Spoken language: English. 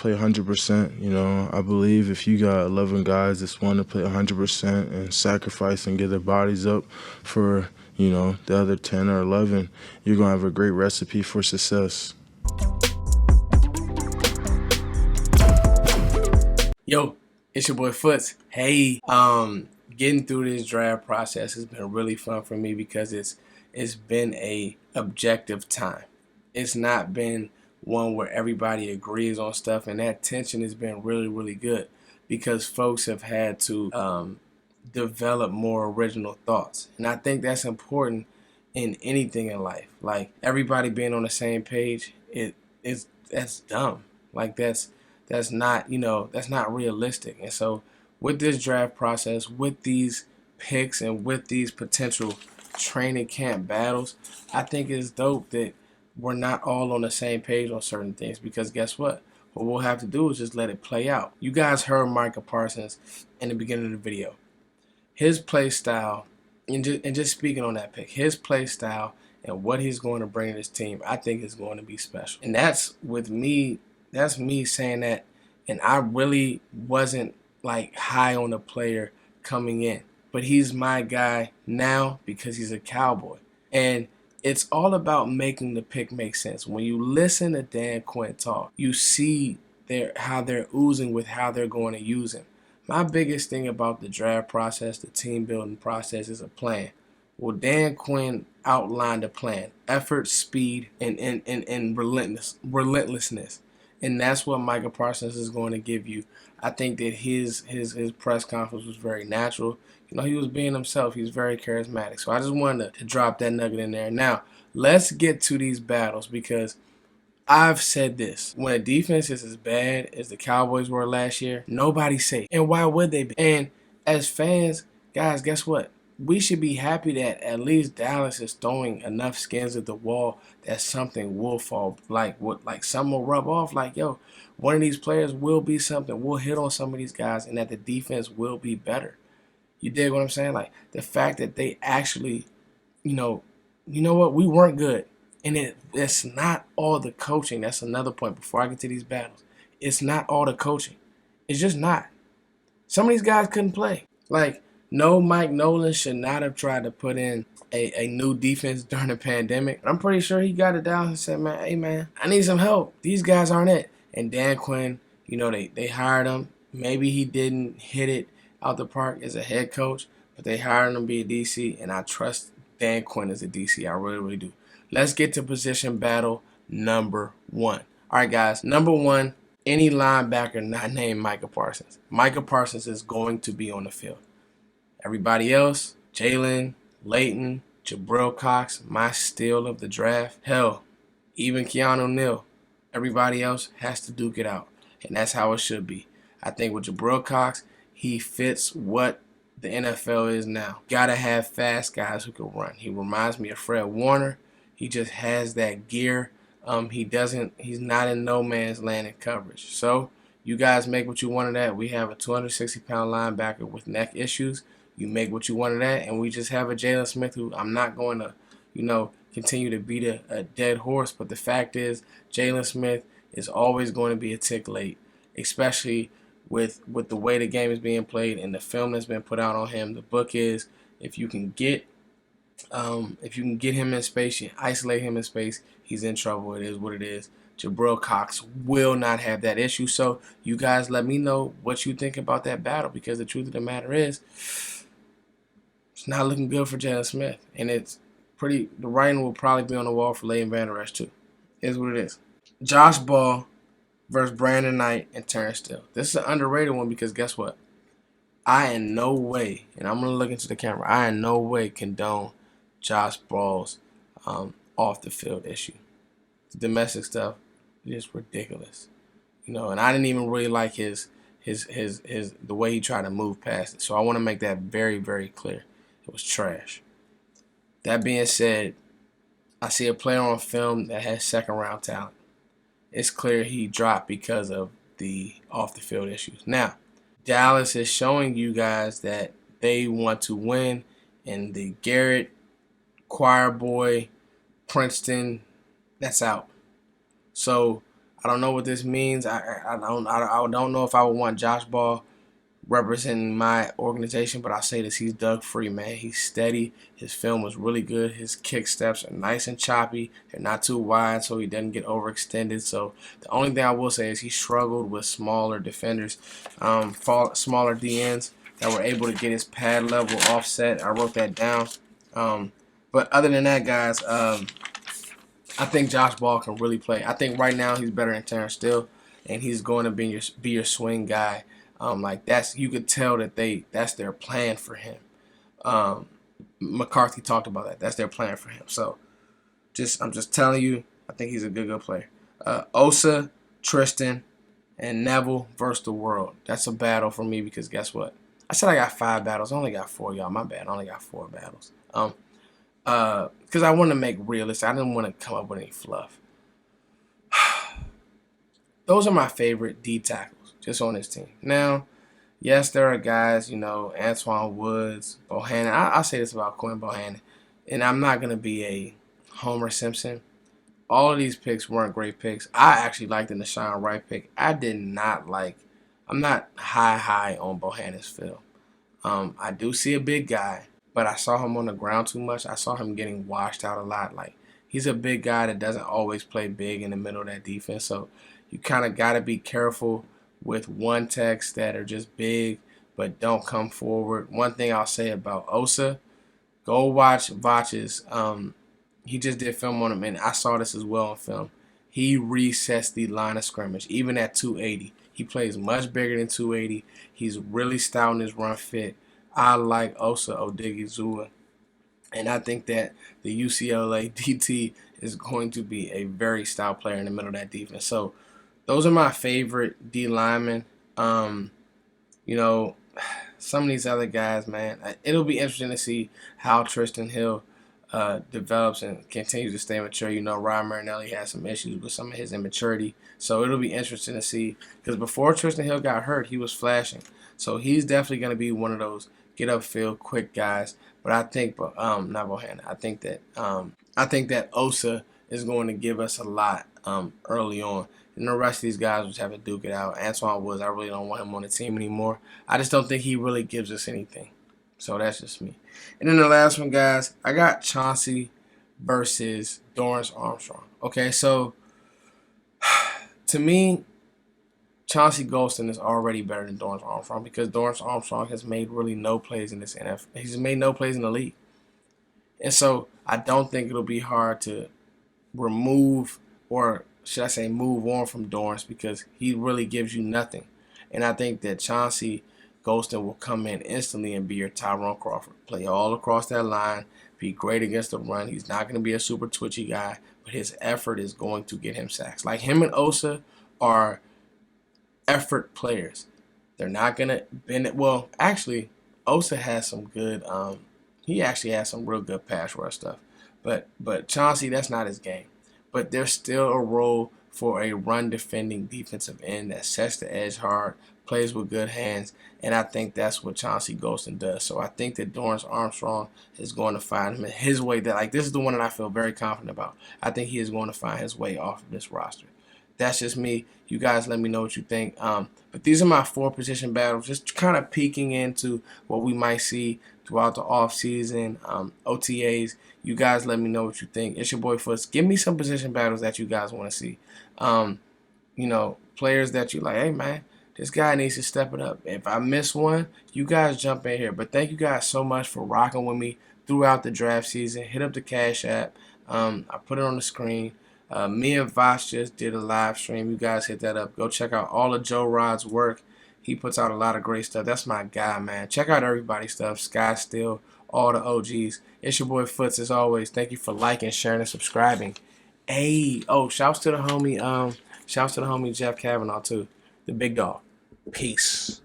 play 100%. You know, I believe if you got 11 guys that's want to play 100% and sacrifice and get their bodies up for, you know, the other 10 or 11, you're going to have a great recipe for success. Yo, it's your boy Foots. Hey, getting through this draft process has been really fun for me because it's been a objective time. It's not been one where everybody agrees on stuff, and that tension has been really, really good because folks have had to develop more original thoughts, and I think that's important in anything in life. Like everybody being on the same page, that's dumb. Like that's not, that's not realistic. And so with this draft process, with these picks and with these potential training camp battles, I think it's dope that we're not all on the same page on certain things, because guess what? What we'll have to do is just let it play out. You guys heard Micah Parsons in the beginning of the video. His play style, and just speaking on that pick, his play style and what he's going to bring to this team, I think is going to be special. And that's me saying that, and I really wasn't like high on the player coming in, but he's my guy now because he's a Cowboy. And it's all about making the pick make sense. When you listen to Dan Quinn talk, you see how they're oozing with how they're going to use him. My biggest thing about the draft process, the team building process, is a plan. Well, Dan Quinn outlined a plan: effort, speed, and relentlessness. And that's what Micah Parsons is going to give you. I think that his press conference was very natural. You know, he was being himself. He was very charismatic. So I just wanted to drop that nugget in there. Now, let's get to these battles, because I've said this: when a defense is as bad as the Cowboys were last year, nobody's safe. And why would they be? And as fans, guys, guess what? We should be happy that at least Dallas is throwing enough skins at the wall that something will fall, like some will rub off. Like, yo, one of these players will be something. We'll hit on some of these guys, and that the defense will be better. You dig what I'm saying? Like the fact that they actually, you know what? We weren't good. And it's not all the coaching. That's another point before I get to these battles. It's not all the coaching. It's just not. Some of these guys couldn't play. Like, no, Mike Nolan should not have tried to put in a new defense during the pandemic. I'm pretty sure he got it down and said, man, hey, man, I need some help. These guys aren't it. And Dan Quinn, they hired him. Maybe he didn't hit it out the park as a head coach, but they hired him to be a DC, and I trust Dan Quinn as a DC. I really, really do. Let's get to position battle number one. All right, guys. Number one, any linebacker not named Micah Parsons. Micah Parsons is going to be on the field. Everybody else, Jalen, Leighton, Jabril Cox, my steal of the draft. Hell, even Keanu Neal. Everybody else has to duke it out. And that's how it should be. I think with Jabril Cox, he fits what the NFL is now. Gotta have fast guys who can run. He reminds me of Fred Warner. He just has that gear. He's not in no man's land in coverage. So you guys make what you want of that. We have a 260-pound linebacker with neck issues. You make what you want of that, and we just have a Jalen Smith who I'm not going to, continue to beat a dead horse. But the fact is, Jalen Smith is always going to be a tick late, especially with the way the game is being played and the film that's been put out on him. The book is, if you can get him in space, you isolate him in space, he's in trouble. It is what it is. Jabril Cox will not have that issue. So you guys let me know what you think about that battle, because the truth of the matter is, it's not looking good for Jalen Smith. And the writing will probably be on the wall for Leighton Vander Esch too. It is what it is. Josh Ball versus Brandon Knight and Terrence Steele. This is an underrated one, because guess what? I in no way, and I'm going to look into the camera, I in no way condone Josh Ball's off the field issue. The domestic stuff is ridiculous. And I didn't even really like his the way he tried to move past it. So I want to make that very, very clear. It was trash. That being said, I see a player on film that has second round talent. It's clear he dropped because of the off the field issues. Now, Dallas is showing you guys that they want to win, and the Garrett, Choir Boy, Princeton, that's out. So I don't know what this means. I don't know if I would want Josh Ball representing my organization, but I'll say this: he's Doug Free, man. He's steady. His film was really good. His kick steps are nice and choppy. They're not too wide, so he doesn't get overextended. So the only thing I will say is he struggled with smaller defenders, smaller DNs that were able to get his pad level offset. I wrote that down. But other than that, guys, I think Josh Ball can really play. I think right now he's better than Terrence Steele, and he's going to be your swing guy. Like that's you could tell that that's their plan for him. McCarthy talked about that. That's their plan for him. So I'm just telling you, I think he's a good player. Osa, Tristan, and Neville versus the world. That's a battle for me because guess what? I said I got 5 battles. I only got 4, y'all. My bad. I only got 4 battles. Because I want to make realistic. I didn't want to come up with any fluff. Those are my favorite D tackles just on this team. Now, yes, there are guys, Antoine Woods, Bohannon. I'll say this about Quinn Bohannon, and I'm not going to be a Homer Simpson. All of these picks weren't great picks. I actually liked the Nashawn Wright pick. I'm not high on Bohannon's film. I do see a big guy, but I saw him on the ground too much. I saw him getting washed out a lot. Like, he's a big guy that doesn't always play big in the middle of that defense. So you kind of got to be careful with one techs that are just big but don't come forward. One thing I'll say about Osa, go watch Vach's. He just did film on him, and I saw this as well on film. He resets the line of scrimmage, even at 280. He plays much bigger than 280. He's really stout in his run fit. I like Osa Odigizua, and I think that the UCLA DT is going to be a very stout player in the middle of that defense. So those are my favorite D linemen. Some of these other guys, man, it'll be interesting to see how Tristan Hill develops and continues to stay mature. Ryan Marinelli has some issues with some of his immaturity. So it'll be interesting to see because before Tristan Hill got hurt, he was flashing. So he's definitely going to be one of those get upfield quick guys. But I think, not Bohannon. I think that Osa is going to give us a lot early on. And the rest of these guys just have to duke it out. Antoine Woods, I really don't want him on the team anymore. I just don't think he really gives us anything. So that's just me. And then the last one, guys, I got Chauncey versus Dorrance Armstrong. Okay, so to me, Chauncey Golston is already better than Dorrance Armstrong because Dorrance Armstrong has made really no plays in this NFL. He's made no plays in the league. And so I don't think it'll be hard to remove or should I say move on from Dorrance because he really gives you nothing. And I think that Chauncey Golston will come in instantly and be your Tyrone Crawford. Play all across that line, be great against the run. He's not going to be a super twitchy guy, but his effort is going to get him sacks. Like him and Osa are effort players. They're not going to bend it. Well, actually, Osa has some good he actually has some real good pass rush stuff. But Chauncey, that's not his game. But there's still a role for a run defending defensive end that sets the edge hard, plays with good hands, and I think that's what Chauncey Golston does. So I think that Dorrance Armstrong is going to find his way. This is the one that I feel very confident about. I think he is going to find his way off of this roster. That's just me. You guys let me know what you think. But these are my 4 position battles, just kind of peeking into what we might see throughout the offseason, OTAs. You guys let me know what you think. It's your boy Foots. Give me some position battles that you guys want to see. Players that you like, hey, man, this guy needs to step it up. If I miss one, you guys jump in here. But thank you guys so much for rocking with me throughout the draft season. Hit up the Cash App. I put it on the screen. Me and Vosh just did a live stream. You guys hit that up. Go check out all of Joe Rod's work. He puts out a lot of great stuff. That's my guy, man. Check out everybody's stuff. Sky Steel, all the OGs. It's your boy Foots as always. Thank you for liking, sharing, and subscribing. Hey, shouts to the homie Jeff Kavanaugh too. The big dog. Peace.